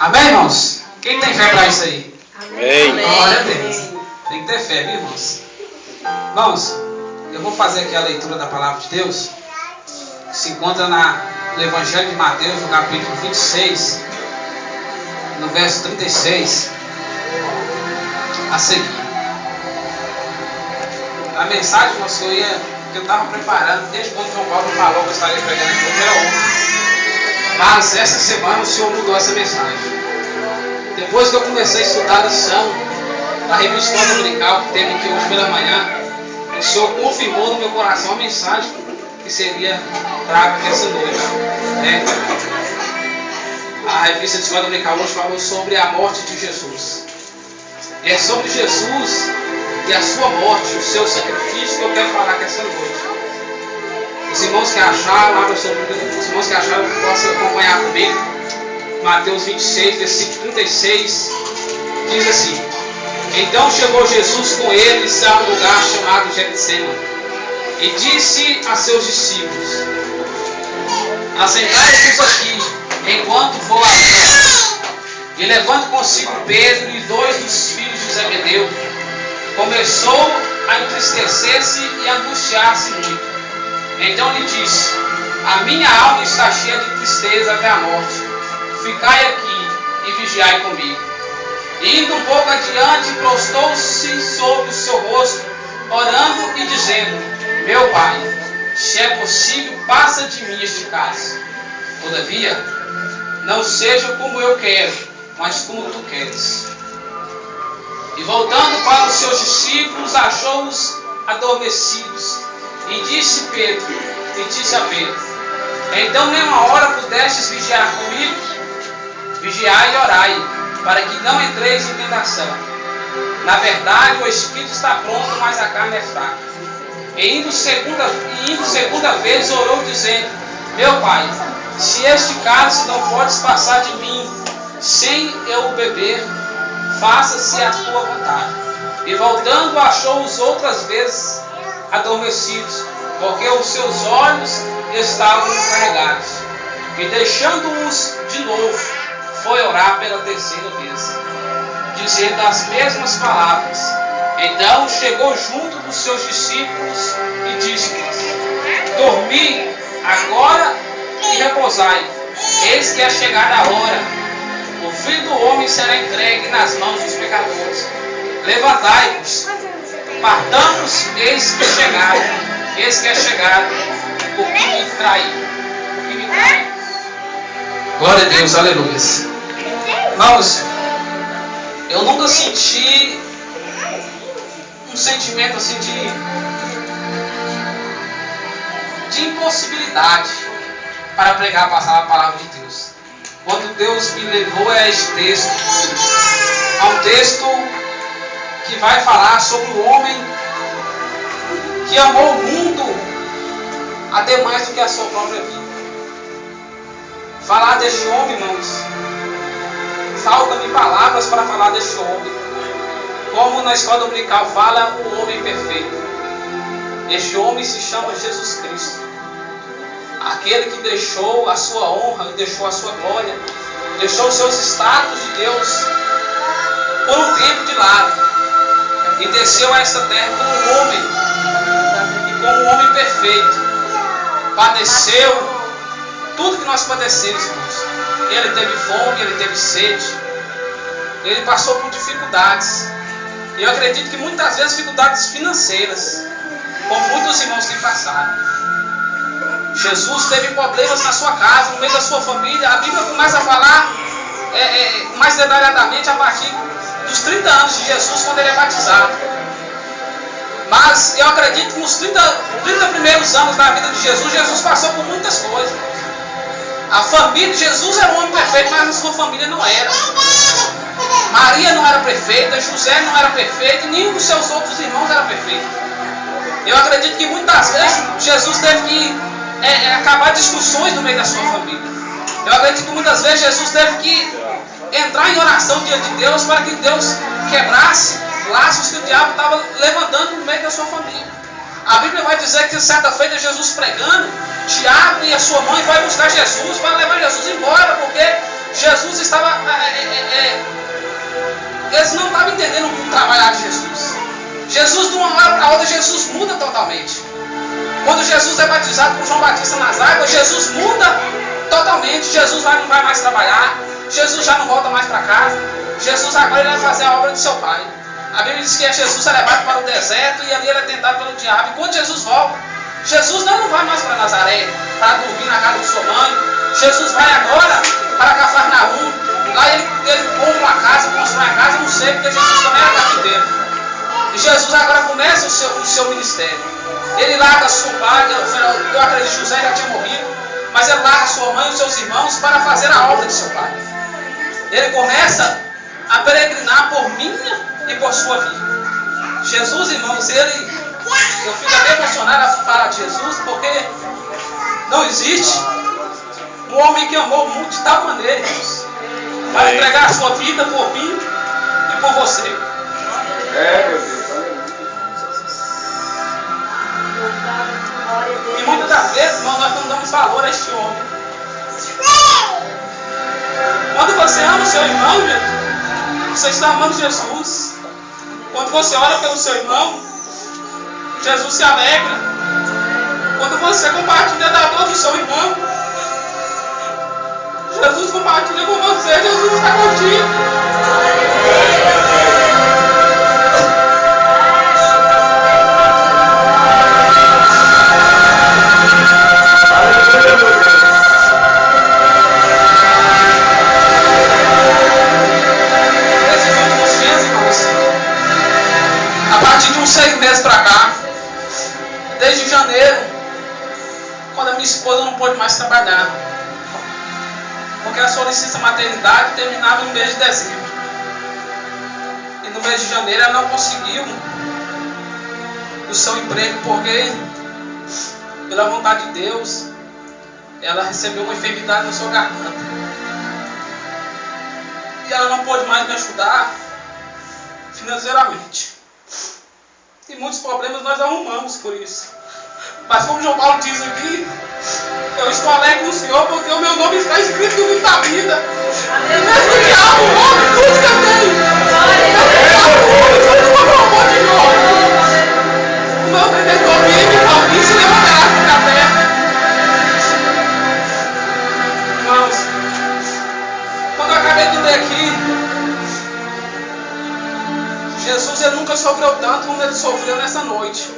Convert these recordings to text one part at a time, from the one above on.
Amém, irmãos? Quem tem fé para isso aí? Amém. Glória a Deus. Tem que ter fé, viu, irmãos? Irmãos, eu vou fazer aqui a leitura da palavra de Deus. Se encontra no Evangelho de Mateus, no capítulo 26, no verso 36, a seguir. A mensagem, irmãos, que eu estava preparando desde quando João Paulo falou que eu estaria pregando em primeira honra. Mas essa semana o Senhor mudou essa mensagem. Depois que eu comecei a estudar a lição da revista dominical que teve aqui hoje pela manhã, o Senhor confirmou no meu coração a mensagem que seria traga nessa noite. A revista de escola dominical hoje falou sobre a morte de Jesus. E é sobre Jesus e a sua morte, o seu sacrifício, que eu quero falar aqui essa noite. Os irmãos que acharam, os irmãos que acharam, possam acompanhar comigo. Mateus 26, versículo 36, diz assim: Então chegou Jesus com eles a um lugar chamado Getsêmani, e disse a seus discípulos: Assentai-vos aqui, enquanto vou à terra. E levando consigo Pedro e 2 dos filhos de Zebedeu, começou a entristecer-se e angustiar-se muito. Então lhe disse: A minha alma está cheia de tristeza até a morte. Ficai aqui e vigiai comigo. E indo um pouco adiante, prostou-se sobre o seu rosto, orando e dizendo: Meu Pai, se é possível, passa de mim este cálice. Todavia, não seja como eu quero, mas como tu queres. E voltando para os seus discípulos, achou-os adormecidos. E disse a Pedro: Então nem uma hora pudestes vigiar comigo? Vigiai e orai, para que não entreis em tentação. Na verdade, o espírito está pronto, mas a carne é fraca. E indo segunda vez, orou dizendo: Meu Pai, se este cálice não podes passar de mim, sem eu o beber, faça-se a tua vontade. E voltando, achou-os outras vezes adormecidos, porque os seus olhos estavam carregados. E deixando-os de novo, foi orar pela terceira vez, dizendo as mesmas palavras. Então chegou junto dos seus discípulos e disse-lhes: Dormi agora e repousai, eis que é chegada a hora. O Filho do Homem será entregue nas mãos dos pecadores. Levantai-vos, partamos, eis que é chegado o que me traiu. Glória a Deus, aleluia. Irmãos, eu nunca senti um sentimento assim de impossibilidade para pregar, passar a palavra de Deus. Quando Deus me levou a este texto, a um texto que vai falar sobre o homem que amou o mundo até mais do que a sua própria vida. Falar deste homem, irmãos, faltam-me palavras para falar deste homem. Como na escola dominical fala, o homem perfeito. Este homem se chama Jesus Cristo. Aquele que deixou a sua honra, deixou a sua glória, deixou os seus status de Deus por um tempo de lado e desceu a esta terra como um homem, e como um homem perfeito. Padeceu tudo que nós padecemos, irmãos. Ele teve fome, ele teve sede, ele passou por dificuldades. E eu acredito que muitas vezes dificuldades financeiras, como muitos irmãos têm passado. Jesus teve problemas na sua casa, no meio da sua família. A Bíblia começa a falar mais detalhadamente a partir dos 30 anos de Jesus, quando ele é batizado. Mas eu acredito que nos 30 primeiros anos da vida de Jesus, Jesus passou por muitas coisas. A família de Jesus era um homem perfeito, mas a sua família não era. Maria não era perfeita, José não era perfeito, nenhum dos seus outros irmãos era perfeito. Eu acredito que muitas vezes Jesus teve que acabar discussões no meio da sua família. Eu acredito que muitas vezes Jesus teve que entrar em oração diante de Deus para que Deus quebrasse laços que o diabo estava levantando no meio da sua família. A Bíblia vai dizer que certa feita Jesus pregando, Tiago e a sua mãe vai buscar Jesus para levar Jesus embora, porque Jesus estava... eles não estavam entendendo o trabalhar de Jesus. Jesus, de uma hora para outra, Jesus muda totalmente. Quando Jesus é batizado por João Batista nas águas, Jesus muda totalmente. Jesus não vai mais trabalhar. Jesus já não volta mais para casa. Jesus agora ele vai fazer a obra de seu Pai. A Bíblia diz que Jesus é levado para o deserto e ali ele é tentado pelo diabo. E quando Jesus volta, Jesus não vai mais para Nazaré, para dormir na casa de sua mãe. Jesus vai agora para Cafarnaum. Lá ele compra uma casa, constrói uma casa, não sei, porque Jesus também era carpinteiro. E Jesus agora começa o seu ministério. Ele larga sua pai, eu acredito que José já tinha morrido, mas ele larga sua mãe e os seus irmãos para fazer a obra de seu pai. Ele começa a peregrinar por minha e por sua vida. Jesus, irmãos, eu fico até emocionado a falar de Jesus, porque não existe um homem que amou muito de tal maneira, irmãos, para entregar a sua vida por mim e por você. Meu Deus. E muitas das vezes, irmão, nós não damos valor a este homem. Quando você ama o seu irmão, você está amando Jesus. Quando você ora pelo seu irmão, Jesus se alegra. Quando você compartilha da dor do seu irmão, Jesus compartilha com você. Jesus está contigo. A partir de uns 6 meses para cá, desde janeiro, quando a minha esposa não pôde mais trabalhar, porque a sua licença maternidade terminava no mês de dezembro, e no mês de janeiro ela não conseguiu o seu emprego, porque pela vontade de Deus ela recebeu uma enfermidade na sua garganta, e ela não pôde mais me ajudar financeiramente. E muitos problemas nós arrumamos por isso. Mas como João Paulo diz aqui, eu estou alegre no Senhor porque o meu nome está escrito no livro da vida. Mesmo que há um nome, tudo que eu tenho. Mesmo que há um nome, tudo que eu amor de novo. O meu Redentor vive, irmão, isso levantará sobre a terra. Irmãos, quando eu acabei de ler aqui, Jesus ele nunca sofreu tanto como ele sofreu nessa noite.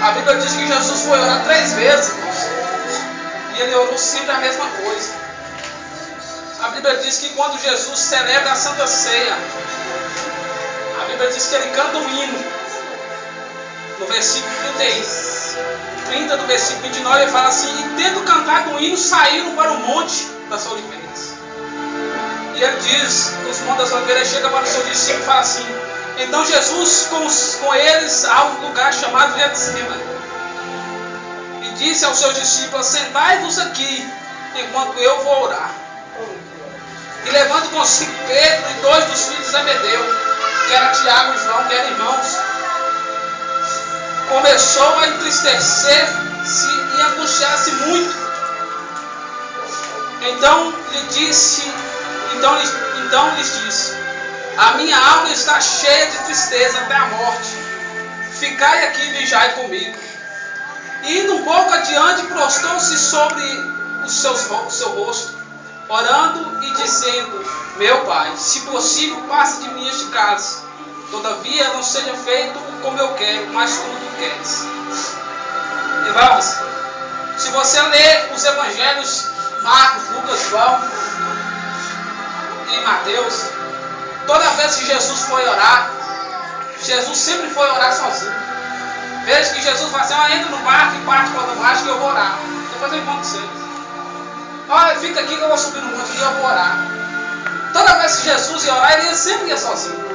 A Bíblia diz que Jesus foi orar 3 vezes, irmãos, e ele orou sempre a mesma coisa. A Bíblia diz que quando Jesus celebra a Santa Ceia, a Bíblia diz que ele canta um hino. No versículo 30 do versículo 29 ele fala assim: e tendo cantado um hino, saíram para o monte das Oliveiras. E ele diz, nos montes das Oliveiras, chega para o seu discípulo e fala assim: então Jesus com eles a um lugar chamado Getsemane, e disse aos seus discípulos: sentai-vos aqui, enquanto eu vou orar. E levando consigo Pedro e 2 dos filhos de Zebedeu, que era Tiago e João, que eram irmãos, começou a entristecer-se e angustiar-se muito. Então lhes disse: a minha alma está cheia de tristeza até a morte. Ficai aqui e vigiai comigo. E indo um pouco adiante, prostrou-se sobre o seu rosto, orando e dizendo: meu Pai, se possível, passa de mim este cálice. Todavia não seja feito como eu quero, mas como tu queres. Irmãos, se você ler os evangelhos Marcos, Lucas, João e Mateus, toda vez que Jesus foi orar, Jesus sempre foi orar sozinho. Veja que Jesus vai assim: entra no barco e parte para o baixo que eu vou orar. Depois eu encontro vocês. Olha, fica aqui que eu vou subir no monte e eu vou orar. Toda vez que Jesus ia orar, ele sempre ia sozinho.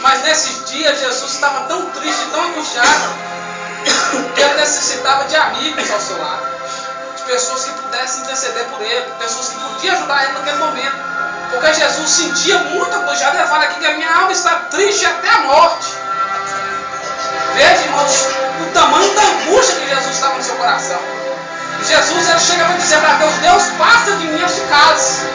Mas nesses dias Jesus estava tão triste, tão angustiado, que ele necessitava de amigos ao seu lado, de pessoas que pudessem interceder por ele, pessoas que podiam ajudar ele naquele momento, porque Jesus sentia muito angustiado. Ele fala aqui que a minha alma está triste até a morte. Veja, irmãos, o tamanho da angústia que Jesus estava no seu coração. E Jesus ele chega para dizer para Deus: Deus, passa de mim este cálice.